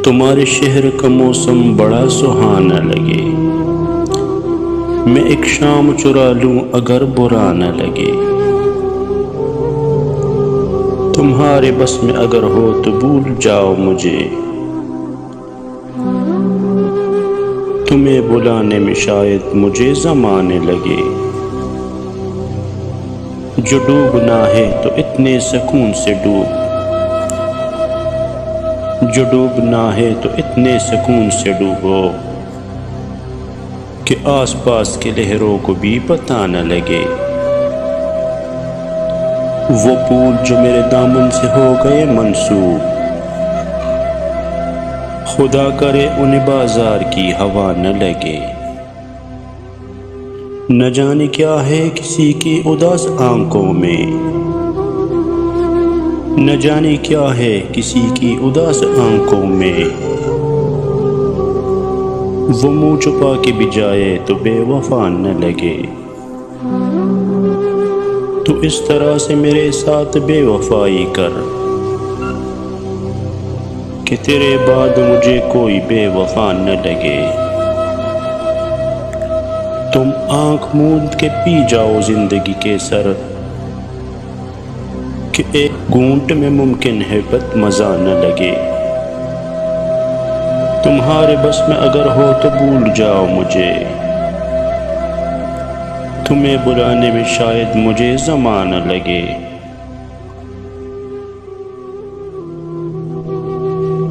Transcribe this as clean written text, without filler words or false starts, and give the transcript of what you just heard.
تمہارے شہر کا موسم بڑا سہانا لگے، میں ایک شام چرا لوں اگر برا نہ لگے۔ تمہارے بس میں اگر ہو تو بھول جاؤ مجھے، تمہیں بلانے میں شاید مجھے زمانے لگے۔ جو ڈوبنا ہے تو اتنے سکون سے ڈوب، جو ڈوبنا ہے تو اتنے سکون سے ڈوبو کہ آس پاس کے لہروں کو بھی پتہ نہ لگے۔ وہ پھول جو میرے دامن سے ہو گئے منسوب، خدا کرے انہیں بازار کی ہوا نہ لگے۔ نہ جانے کیا ہے کسی کی اداس آنکھوں میں، نہ جانے کیا ہے کسی کی اداس آنکھوں میں۔ وہ منہ چھپا کے بھی جائے تو بے وفا نہ لگے۔ تو اس طرح سے میرے ساتھ بے وفائی کر کہ تیرے بعد مجھے کوئی بے وفا نہ لگے۔ تم آنکھ موند کے پی جاؤ زندگی کے سر کہ ایک گھونٹ میں ممکن ہے بد مزہ نہ لگے۔ تمہارے بس میں اگر ہو تو بھول جاؤ مجھے، تمہیں بلانے میں شاید مجھے زمانہ لگے۔